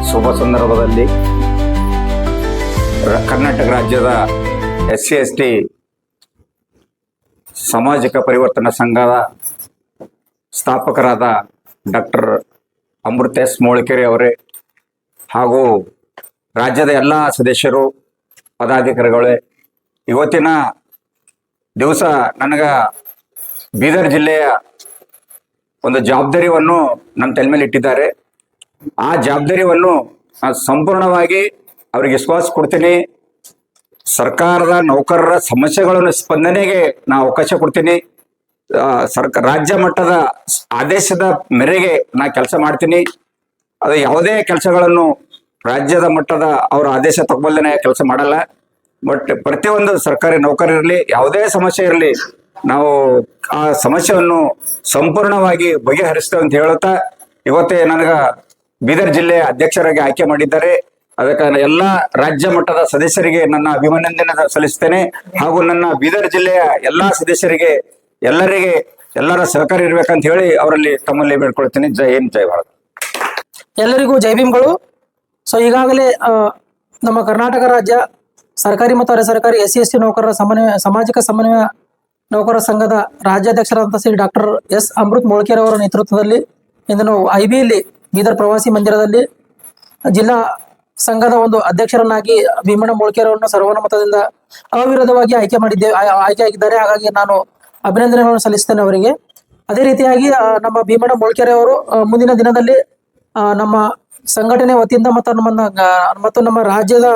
ಶುಭ ಸಂದರ್ಭದಲ್ಲಿ ಕರ್ನಾಟಕ ರಾಜ್ಯದ SC/ST ಸಾಮಾಜಿಕ ಪರಿವರ್ತನಾ ಸಂಘದ ಸ್ಥಾಪಕರಾದ ಡಾಕ್ಟರ್ ಅಮೃತ ಎಸ್ ಮೋಳಕೆರೆ ಅವರೇ ಹಾಗೂ ರಾಜ್ಯದ ಎಲ್ಲ ಸದಸ್ಯರು ಪದಾಧಿಕಾರಿಗಳೇ, ಇವತ್ತಿನ ದಿವಸ ನನಗೆ ಬೀದರ್ ಜಿಲ್ಲೆಯ ಒಂದು ಜವಾಬ್ದಾರಿಯನ್ನು ನನ್ನ ತಲೆ ಮೇಲೆ ಇಟ್ಟಿದ್ದಾರೆ. ಆ ಜವಾಬ್ದಾರಿಯನ್ನು ಸಂಪೂರ್ಣವಾಗಿ ಅವರಿಗೆ ವಿಶ್ವಾಸ ಕೊಡ್ತೀನಿ. ಸರ್ಕಾರದ ನೌಕರರ ಸಮಸ್ಯೆಗಳನ್ನು ಸ್ಪಂದನೆಗೆ ನಾನು ಅವಕಾಶ ಕೊಡ್ತೀನಿ. ರಾಜ್ಯ ಮಟ್ಟದ ಆದೇಶದ ಮೇರೆಗೆ ನಾ ಕೆಲಸ ಮಾಡ್ತೀನಿ. ಅದು ಯಾವುದೇ ಕೆಲಸಗಳನ್ನು ರಾಜ್ಯದ ಮಟ್ಟದ ಅವರ ಆದೇಶ ತಗೊಳ್ಳದೇ ಕೆಲಸ ಮಾಡಲ್ಲ. ಬಟ್ ಪ್ರತಿಯೊಂದು ಸರ್ಕಾರಿ ನೌಕರರಿರಲಿ, ಯಾವುದೇ ಸಮಸ್ಯೆ ಇರಲಿ, ನಾವು ಆ ಸಮಸ್ಯೆಯನ್ನು ಸಂಪೂರ್ಣವಾಗಿ ಬಗೆಹರಿಸ್ತೇವೆ ಅಂತ ಹೇಳುತ್ತಾ ಇವತ್ತೇ ನನಗ ಬೀದರ್ ಜಿಲ್ಲೆಯ ಅಧ್ಯಕ್ಷರಾಗಿ ಆಯ್ಕೆ ಮಾಡಿದ್ದಾರೆ. ಅದಕ್ಕೆ ಎಲ್ಲಾ ರಾಜ್ಯ ಮಟ್ಟದ ಸದಸ್ಯರಿಗೆ ನನ್ನ ಅಭಿನಂದನೆ ಸಲ್ಲಿಸ್ತೇನೆ. ಹಾಗೂ ನನ್ನ ಬೀದರ್ ಜಿಲ್ಲೆಯ ಎಲ್ಲಾ ಸದಸ್ಯರಿಗೆ ಎಲ್ಲರ ಸಹಕಾರ ಇರ್ಬೇಕಂತ ಹೇಳಿ ಅವರಲ್ಲಿ ತಮ್ಮಲ್ಲಿ ಬೇಡ್ಕೊಳ್ತೇನೆ. ಜೈ ಹಿಂದ್, ಜೈ ಭಾರತ್. ಎಲ್ಲರಿಗೂ ಜೈ ಭೀಮ್ಗಳು. ಸೊ ಈಗಾಗಲೇ ನಮ್ಮ ಕರ್ನಾಟಕ ರಾಜ್ಯ ಸರ್ಕಾರಿ ಮತ್ತು ಅರೆ ಸರ್ಕಾರಿ SC/ST ನೌಕರರ ಸಾಮಾಜಿಕ ಸಮನ್ವಯ ನೌಕರರ ಸಂಘದ ರಾಜ್ಯಾಧ್ಯಕ್ಷರಾದಂಥ ಶ್ರೀ ಡಾಕ್ಟರ್ ಎಸ್ ಅಮೃತ್ ಮೋಳ್ಕೇರ್ ಅವರ ನೇತೃತ್ವದಲ್ಲಿ ಇಂದು ನಾವು IBಯಲ್ಲಿ ಬೀದರ್ ಪ್ರವಾಸಿ ಮಂದಿರದಲ್ಲಿ ಜಿಲ್ಲಾ ಸಂಘದ ಒಂದು ಅಧ್ಯಕ್ಷರನ್ನಾಗಿ ಭೀಮಣ್ಣ ಮೋಳ್ಕೇರ್ ಅವರನ್ನು ಸರ್ವಾನುಮತದಿಂದ ಅವಿರೋಧವಾಗಿ ಆಯ್ಕೆ ಆಗಿದ್ದಾರೆ. ಹಾಗಾಗಿ ನಾನು ಅಭಿನಂದನೆಗಳನ್ನು ಸಲ್ಲಿಸ್ತೇನೆ ಅವರಿಗೆ. ಅದೇ ರೀತಿಯಾಗಿ ನಮ್ಮ ಭೀಮಣ್ಣ ಮೋಳ್ಕೇರ್ ಅವರು ಮುಂದಿನ ದಿನದಲ್ಲಿ ನಮ್ಮ ಸಂಘಟನೆ ವತಿಯಿಂದ ಮತ್ತು ನಮ್ಮ ರಾಜ್ಯದ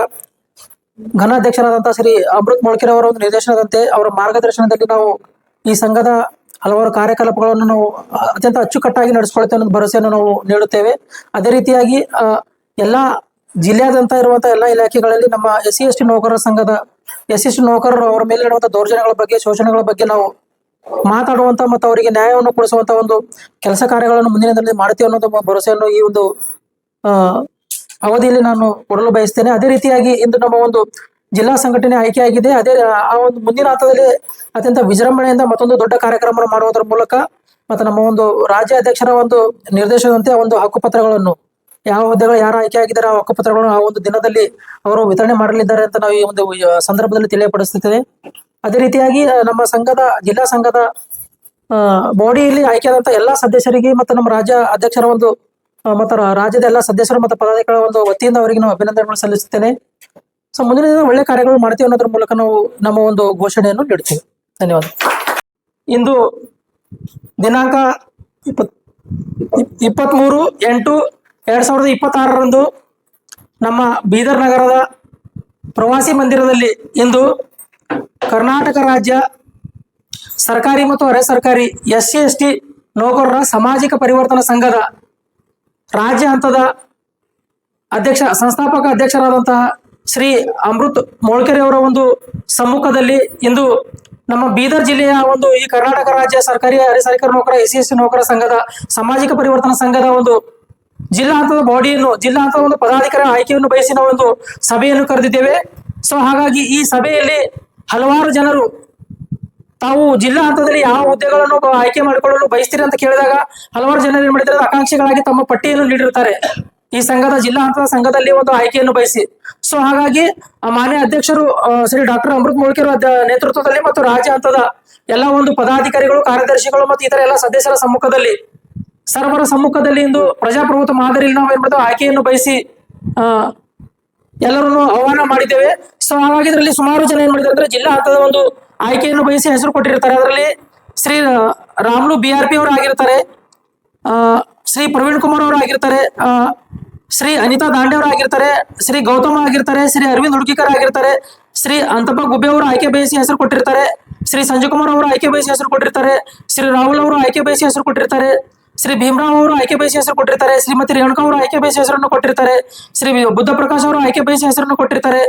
ಘನಾಧ್ಯಕ್ಷರಾದಂತಹ ಶ್ರೀ ಅಮೃತ್ ಮೋಳ್ಕೇರ್ ಅವರ ಒಂದು ನಿರ್ದೇಶನದಂತೆ ಅವರ ಮಾರ್ಗದರ್ಶನದಲ್ಲಿ ನಾವು ಈ ಸಂಘದ ಹಲವಾರು ಕಾರ್ಯಕಲಾಪಗಳನ್ನು ನಾವು ಅತ್ಯಂತ ಅಚ್ಚುಕಟ್ಟಾಗಿ ನಡೆಸ್ಕೊಳ್ತೇವೆ ಅನ್ನೋ ಭರವಸೆಯನ್ನು ನಾವು ನೀಡುತ್ತೇವೆ. ಅದೇ ರೀತಿಯಾಗಿ ಎಲ್ಲಾ ಜಿಲ್ಲೆಯಾದ್ಯಂತ ಇರುವಂತಹ ಎಲ್ಲಾ ಇಲಾಖೆಗಳಲ್ಲಿ ನಮ್ಮ SC/ST ನೌಕರರ ಸಂಘದ SC/ST ನೌಕರರು ಅವರ ಮೇಲೆ ಇರುವಂತಹ ದೌರ್ಜನ್ಯಗಳ ಬಗ್ಗೆ, ಶೋಷಣೆಗಳ ಬಗ್ಗೆ ನಾವು ಮಾತಾಡುವಂತ ಮತ್ತು ಅವರಿಗೆ ನ್ಯಾಯವನ್ನು ಕೊಡಿಸುವಂತ ಒಂದು ಕೆಲಸ ಕಾರ್ಯಗಳನ್ನು ಮುಂದಿನ ದಿನದಲ್ಲಿ ಮಾಡ್ತೇವೆ ಅನ್ನೋದು ಭರವಸೆಯನ್ನು ಈ ಒಂದು ಅವಧಿಯಲ್ಲಿ ನಾನು ಕೊಡಲು ಬಯಸ್ತೇನೆ. ಅದೇ ರೀತಿಯಾಗಿ ಇಂದು ನಮ್ಮ ಒಂದು ಜಿಲ್ಲಾ ಸಂಘಟನೆ ಆಯ್ಕೆಯಾಗಿದೆ. ಆ ಒಂದು ಮುಂದಿನ ಹಂತದಲ್ಲಿ ಅತ್ಯಂತ ವಿಜೃಂಭಣೆಯಿಂದ ಮತ್ತೊಂದು ದೊಡ್ಡ ಕಾರ್ಯಕ್ರಮ ಮಾಡುವುದರ ಮೂಲಕ ಮತ್ತು ನಮ್ಮ ಒಂದು ರಾಜ್ಯ ಅಧ್ಯಕ್ಷರ ಒಂದು ನಿರ್ದೇಶನದಂತೆ ಒಂದು ಹಕ್ಕುಪತ್ರಗಳನ್ನು ಯಾವ ಹುದ್ದೆಗಳು ಯಾರು ಆಯ್ಕೆ ಆಗಿದ್ದಾರೆ ಆ ಹಕ್ಕುಪತ್ರಗಳನ್ನು ಆ ಒಂದು ದಿನದಲ್ಲಿ ಅವರು ವಿತರಣೆ ಮಾಡಲಿದ್ದಾರೆ ಅಂತ ನಾವು ಈ ಒಂದು ಸಂದರ್ಭದಲ್ಲಿ ತಿಳಿಯಪಡಿಸುತ್ತೇವೆ. ಅದೇ ರೀತಿಯಾಗಿ ನಮ್ಮ ಜಿಲ್ಲಾ ಸಂಘದ ಬಾಡಿಯಲ್ಲಿ ಆಯ್ಕೆಯಾದಂತ ಎಲ್ಲಾ ಸದಸ್ಯರಿಗೆ ಮತ್ತು ನಮ್ಮ ರಾಜ್ಯ ಅಧ್ಯಕ್ಷರ ಒಂದು ಮತ್ತು ರಾಜ್ಯದ ಎಲ್ಲ ಸದಸ್ಯರು ಮತ್ತು ಪದಾಧಿಕಾರಿಗಳ ಒಂದು ವತಿಯಿಂದ ಅವರಿಗೆ ನಾವು ಅಭಿನಂದನೆಗಳು ಸಲ್ಲಿಸುತ್ತೇನೆ. ಸೊ ಮುಂದಿನ ದಿನ ಒಳ್ಳೆ ಕಾರ್ಯಗಳು ಮಾಡ್ತೀವಿ ಅನ್ನೋದ್ರ ಮೂಲಕ ನಾವು ನಮ್ಮ ಒಂದು ಘೋಷಣೆಯನ್ನು ನೀಡ್ತೀವಿ. ಧನ್ಯವಾದ. ಇಂದು ದಿನಾಂಕ 23/8/2026 ನಮ್ಮ ಬೀದರ್ ನಗರದ ಪ್ರವಾಸಿ ಮಂದಿರದಲ್ಲಿ ಇಂದು ಕರ್ನಾಟಕ ರಾಜ್ಯ ಸರ್ಕಾರಿ ಮತ್ತು ಅರೆ ಸರ್ಕಾರಿ SC/ST ನೌಕರರ ಸಾಮಾಜಿಕ ಪರಿವರ್ತನಾ ಸಂಘದ ರಾಜ್ಯ ಹಂತದ ಸಂಸ್ಥಾಪಕ ಅಧ್ಯಕ್ಷರಾದಂತಹ ಶ್ರೀ ಅಮೃತ್ ಮೋಳ್ಕೇರ್ ಅವರ ಒಂದು ಸಮ್ಮುಖದಲ್ಲಿ ಇಂದು ನಮ್ಮ ಬೀದರ್ ಜಿಲ್ಲೆಯ ಒಂದು ಈ ಕರ್ನಾಟಕ ರಾಜ್ಯ ಸರ್ಕಾರಿ ಅರೆ ಸರ್ಕಾರಿ ನೌಕರ SC/ST ನೌಕರ ಸಂಘದ ಸಾಮಾಜಿಕ ಪರಿವರ್ತನಾ ಸಂಘದ ಒಂದು ಜಿಲ್ಲಾ ಹಂತದ ಜಿಲ್ಲಾ ಹಂತದ ಒಂದು ಪದಾಧಿಕಾರಿ ಆಯ್ಕೆಯನ್ನು ಬಯಸಿ ನಾವು ಒಂದು ಸಭೆಯನ್ನು ಕರೆದಿದ್ದೇವೆ. ಸೊ ಹಾಗಾಗಿ ಈ ಸಭೆಯಲ್ಲಿ ಹಲವಾರು ಜನರು ತಾವು ಜಿಲ್ಲಾ ಹಂತದಲ್ಲಿ ಯಾವ ಹುದ್ದೆಗಳನ್ನು ಆಯ್ಕೆ ಮಾಡಿಕೊಳ್ಳಲು ಬಯಸ್ತೀರಿ ಅಂತ ಕೇಳಿದಾಗ ಹಲವಾರು ಜನರು ಏನ್ ಮಾಡಿದ್ದಾರೆ, ಆಕಾಂಕ್ಷಿಗಳಾಗಿ ತಮ್ಮ ಪಟ್ಟಿಯನ್ನು ನೀಡಿರ್ತಾರೆ ಈ ಸಂಘದ ಜಿಲ್ಲಾ ಹಂತದ ಸಂಘದಲ್ಲಿ ಒಂದು ಆಯ್ಕೆಯನ್ನು ಬಯಸಿ. ಸೊ ಹಾಗಾಗಿ ಮಾನ್ಯ ಅಧ್ಯಕ್ಷರು ಶ್ರೀ ಡಾಕ್ಟರ್ ಅಮೃತ್ ಮೋಳ್ಕೇರ್ ನೇತೃತ್ವದಲ್ಲಿ ಮತ್ತು ರಾಜ್ಯ ಹಂತದ ಎಲ್ಲ ಒಂದು ಪದಾಧಿಕಾರಿಗಳು, ಕಾರ್ಯದರ್ಶಿಗಳು ಮತ್ತು ಇತರ ಎಲ್ಲ ಸದಸ್ಯರ ಸರ್ವರ ಸಮ್ಮುಖದಲ್ಲಿ ಇಂದು ಪ್ರಜಾಪ್ರಭುತ್ವ ಮಾದರಿಯಲ್ಲಿ ನಾವು ಏನ್ ಮಾಡ್ತೇವೆ ಆಯ್ಕೆಯನ್ನು ಬಯಸಿ ಎಲ್ಲರನ್ನು ಆಹ್ವಾನ ಮಾಡಿದ್ದೇವೆ. ಸೊ ಹಾಗಾಗಿ ಇದರಲ್ಲಿ ಸುಮಾರು ಜನ ಏನ್ ಮಾಡಿದ್ದಾರೆ ಅಂದ್ರೆ ಜಿಲ್ಲಾ ಹಂತದ ಒಂದು ಆಯ್ಕೆಯನ್ನು ಬಯಸಿ ಹೆಸರು ಕೊಟ್ಟಿರ್ತಾರೆ. ಅದರಲ್ಲಿ ಶ್ರೀ ರಾಮುಲು BRP ಅವರು ಆಗಿರ್ತಾರೆ, ಶ್ರೀ ಪ್ರವೀಣ್ ಕುಮಾರ್ ಅವರು ಆಗಿರ್ತಾರೆ, ಶ್ರೀ ಅನಿತಾ ದಾಂಡೆ ಅವರು ಆಗಿರ್ತಾರೆ, ಶ್ರೀ ಗೌತಮ ಆಗಿರ್ತಾರೆ, ಶ್ರೀ ಅರವಿಂದ್ ಹುಡುಕಿಕರ್ ಆಗಿರ್ತಾರೆ, ಶ್ರೀ ಅಂತಪ್ಪ ಗುಬ್ಬೆ ಅವರು ಆಯ್ಕೆ ಬಯಸಿ ಹೆಸರು ಕೊಟ್ಟಿರ್ತಾರೆ, ಶ್ರೀ ಸಂಜಯ್ ಕುಮಾರ್ ಅವರು ಆಯ್ಕೆ ಬಯಸಿ ಹೆಸರು ಕೊಟ್ಟಿರ್ತಾರೆ, ಶ್ರೀ ರಾಹುಲ್ ಅವರು ಆಯ್ಕೆ ಬಯಸಿ ಹೆಸರು ಕೊಟ್ಟಿರ್ತಾರೆ, ಶ್ರೀ ಭೀಮರಾವ್ ಅವರು ಆಯ್ಕೆ ಬಯಸಿ ಹೆಸರು ಕೊಟ್ಟಿರ್ತಾರೆ, ಶ್ರೀಮತಿ ರೇಣುಕಾ ಅವರು ಆಯ್ಕೆ ಬಯಸಿ ಹೆಸರನ್ನು ಕೊಟ್ಟಿರ್ತಾರೆ, ಶ್ರೀ ಬುದ್ಧ ಪ್ರಕಾಶ್ ಅವರು ಆಯ್ಕೆ ಬಯಸಿ ಹೆಸರನ್ನು ಕೊಟ್ಟಿರ್ತಾರೆ,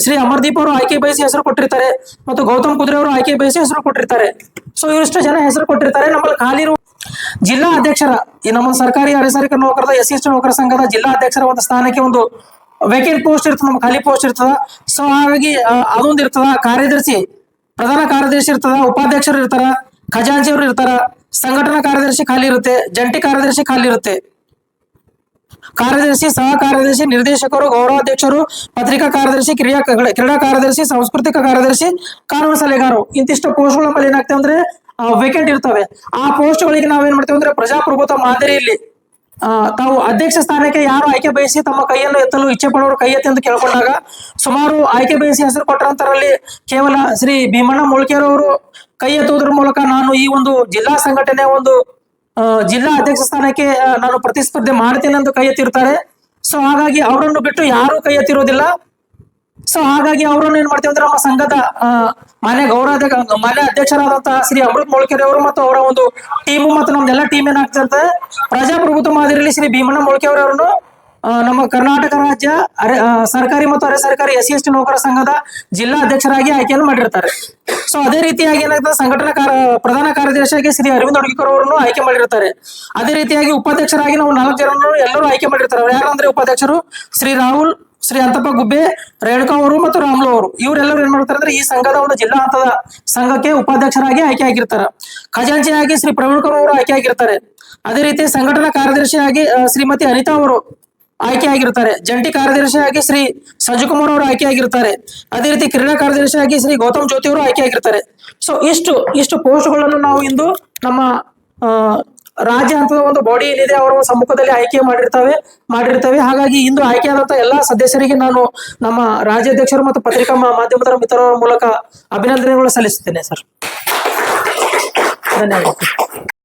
ಶ್ರೀ ಅಮರ್ದೀಪ್ ಅವರು ಆಯ್ಕೆ ಬಯಸಿ ಹೆಸರು ಕೊಟ್ಟಿರ್ತಾರೆ ಮತ್ತು ಗೌತಮ್ ಕುದ್ರೆ ಅವರು ಆಯ್ಕೆ ಬಯಸಿ ಹೆಸರು ಕೊಟ್ಟಿರ್ತಾರೆ. ಸೊ ಇವಿಷ್ಟು ಜನ ಹೆಸರು ಕೊಟ್ಟಿರ್ತಾರೆ. ನಮ್ಮಲ್ಲಿ ಖಾಲಿ ಜಿಲ್ಲಾ ಅಧ್ಯಕ್ಷರ ಈ ನಮ್ಮ ಸರ್ಕಾರಿ ಅರೆ ಸರ್ಕಾರಿ ನೌಕರದ SC/ST ನೌಕರ ಸಂಘದ ಜಿಲ್ಲಾ ಅಧ್ಯಕ್ಷರ ಒಂದು ಸ್ಥಾನಕ್ಕೆ ಒಂದು ವೇಕೆಂಟ್ ಪೋಸ್ಟ್ ಇರ್ತದೆ, ನಮ್ಮ ಖಾಲಿ ಪೋಸ್ಟ್ ಇರ್ತದ. ಸೊ ಹಾಗಾಗಿ ಅದೊಂದು ಇರ್ತದ. ಪ್ರಧಾನ ಕಾರ್ಯದರ್ಶಿ ಇರ್ತದ, ಉಪಾಧ್ಯಕ್ಷರು ಇರ್ತಾರ, ಖಜಾಂಚಿಯವರು ಇರ್ತಾರ, ಸಂಘಟನಾ ಕಾರ್ಯದರ್ಶಿ ಖಾಲಿ ಇರುತ್ತೆ, ಜಂಟಿ ಕಾರ್ಯದರ್ಶಿ ಖಾಲಿ ಇರುತ್ತೆ, ಕಾರ್ಯದರ್ಶಿ, ಸಹ ಕಾರ್ಯದರ್ಶಿ, ನಿರ್ದೇಶಕರು, ಗೌರವಾಧ್ಯಕ್ಷರು, ಪತ್ರಿಕಾ ಕಾರ್ಯದರ್ಶಿ, ಕ್ರೀಡಾ ಕಾರ್ಯದರ್ಶಿ, ಸಾಂಸ್ಕೃತಿಕ ಕಾರ್ಯದರ್ಶಿ, ಕಾನೂನು ಸಲಹೆಗಾರರು, ಇಂತಿಷ್ಟು ಪೋಸ್ಟ್ಗಳ ಮೇಲೆ ಏನಾಗ್ತವೆ ಅಂದ್ರೆ ವೇಕೆಂಟ್ ಇರ್ತವೆ. ಆ ಪೋಸ್ಟ್ಗಳಿಗೆ ನಾವೇನ್ ಮಾಡ್ತೇವೆ ಅಂದ್ರೆ ಪ್ರಜಾಪ್ರಭುತ್ವ ಮಾದರಿಯಲ್ಲಿ ತಾವು ಅಧ್ಯಕ್ಷ ಸ್ಥಾನಕ್ಕೆ ಯಾರು ಆಯ್ಕೆ ಬಯಸಿ ತಮ್ಮ ಕೈಯನ್ನು ಎತ್ತಲು ಇಚ್ಛೆ ಪಡೋರು ಕೈ ಎತ್ತಿ ಎಂದು ಕೇಳ್ಕೊಂಡಾಗ ಸುಮಾರು ಆಯ್ಕೆ ಬಯಸಿ ಹೆಸರು ಕೊಟ್ಟರಂತರಲ್ಲಿ ಕೇವಲ ಶ್ರೀ ಭೀಮಣ್ಣ ಮೋಳ್ಕೇರ್ ಅವರು ಕೈ ಎತ್ತುವುದರ ಮೂಲಕ ನಾನು ಈ ಒಂದು ಜಿಲ್ಲಾ ಸಂಘಟನೆಯ ಒಂದು ಜಿಲ್ಲಾ ಅಧ್ಯಕ್ಷ ಸ್ಥಾನಕ್ಕೆ ನಾನು ಪ್ರತಿಸ್ಪರ್ಧೆ ಮಾಡ್ತೇನೆ ಎಂದು ಕೈ ಎತ್ತಿರ್ತಾರೆ. ಸೊ ಹಾಗಾಗಿ ಅವರನ್ನು ಬಿಟ್ಟು ಯಾರು ಕೈ ಎತ್ತಿರೋದಿಲ್ಲ. ಸೊ ಹಾಗಾಗಿ ಅವರನ್ನು ಏನ್ ಮಾಡ್ತೇವೆ ಅಂದ್ರೆ ನಮ್ಮ ಸಂಘದ ಮಾನ್ಯ ಅಧ್ಯಕ್ಷರಾದಂತಹ ಶ್ರೀ ಅಮೃತ್ ಮೋಳ್ಕೇರ್ ಅವರು ಮತ್ತು ಅವರ ಒಂದು ಟೀಮು ಮತ್ತು ನಮ್ದೆಲ್ಲ ಟೀಮ್ ಏನಾಗ್ತದೆ ಪ್ರಜಾಪ್ರಭುತ್ವ ಮಾದರಿಯಲ್ಲಿ ಶ್ರೀ ಭೀಮಣ್ಣ ಮೋಳ್ಕೇರ್ ಅವರನ್ನು ನಮ್ಮ ಕರ್ನಾಟಕ ರಾಜ್ಯ ಸರ್ಕಾರಿ ಮತ್ತು ಅರೆ ಸರ್ಕಾರಿ SC/ST ನೌಕರ ಸಂಘದ ಜಿಲ್ಲಾ ಅಧ್ಯಕ್ಷರಾಗಿ ಆಯ್ಕೆಯನ್ನು ಮಾಡಿರ್ತಾರೆ. ಸೊ ಅದೇ ರೀತಿಯಾಗಿ ಏನಾಗ್ತದೆ, ಸಂಘಟನಾ ಪ್ರಧಾನ ಕಾರ್ಯದರ್ಶಿಯಾಗಿ ಶ್ರೀ ಅರವಿಂದ್ ಹುಡುಗಿಕರ್ ಅವರನ್ನು ಆಯ್ಕೆ ಮಾಡಿರ್ತಾರೆ. ಅದೇ ರೀತಿಯಾಗಿ ಉಪಾಧ್ಯಕ್ಷರಾಗಿ ನಾವು 4 ಜನರನ್ನು ಎಲ್ಲರೂ ಆಯ್ಕೆ ಮಾಡಿರ್ತಾರೆ. ಅವ್ರು ಯಾರಂದ್ರೆ ಉಪಾಧ್ಯಕ್ಷರು ಶ್ರೀ ರಾಹುಲ್, ಶ್ರೀ ಅಂತಪ್ಪ ಗುಬ್ಬೆ, ರೇಣುಕಾ ಅವರು ಮತ್ತು ರಾಮ್ಲು ಅವರು. ಇವರೆಲ್ಲರೂ ಏನ್ ಮಾಡ್ತಾರೆ ಅಂದ್ರೆ ಈ ಸಂಘದ ಒಂದು ಜಿಲ್ಲಾ ಹಂತದ ಸಂಘಕ್ಕೆ ಉಪಾಧ್ಯಕ್ಷರಾಗಿ ಆಯ್ಕೆ ಆಗಿರ್ತಾರೆ. ಖಜಾಂಚಿಯಾಗಿ ಶ್ರೀ ಪ್ರವೀಣ್ ಅವರು ಆಯ್ಕೆ ಆಗಿರ್ತಾರೆ. ಅದೇ ರೀತಿ ಸಂಘಟನಾ ಕಾರ್ಯದರ್ಶಿಯಾಗಿ ಶ್ರೀಮತಿ ಅನಿತಾ ಅವರು ಆಯ್ಕೆ ಆಗಿರ್ತಾರೆ. ಜಂಟಿ ಕಾರ್ಯದರ್ಶಿಯಾಗಿ ಶ್ರೀ ಸಂಜುಕುಮಾರ್ ಅವರು ಆಯ್ಕೆ ಆಗಿರ್ತಾರೆ. ಅದೇ ರೀತಿ ಕ್ರೀಡಾ ಕಾರ್ಯದರ್ಶಿಯಾಗಿ ಶ್ರೀ ಗೌತಮ್ ಜ್ಯೋತಿ ಅವರು ಆಯ್ಕೆ ಆಗಿರ್ತಾರೆ. ಸೊ ಇಷ್ಟು ಪೋಸ್ಟ್ಗಳನ್ನು ನಾವು ಇಂದು ನಮ್ಮ ರಾಜ್ಯ ಹಂತದ ಒಂದು ಬಾಡಿ ಏನಿದೆ ಅವರ ಸಮ್ಮುಖದಲ್ಲಿ ಆಯ್ಕೆ ಮಾಡಿರ್ತೇವೆ. ಹಾಗಾಗಿ ಇಂದು ಆಯ್ಕೆಯಾದಂತಹ ಎಲ್ಲಾ ಸದಸ್ಯರಿಗೆ ನಾನು ನಮ್ಮ ರಾಜ್ಯಾಧ್ಯಕ್ಷರು ಮತ್ತು ಪತ್ರಿಕಾ ಮಾಧ್ಯಮದ ಮಿತ್ರರ ಮೂಲಕ ಅಭಿನಂದನೆಗಳು ಸಲ್ಲಿಸುತ್ತೇನೆ ಸರ್. ಧನ್ಯವಾದ.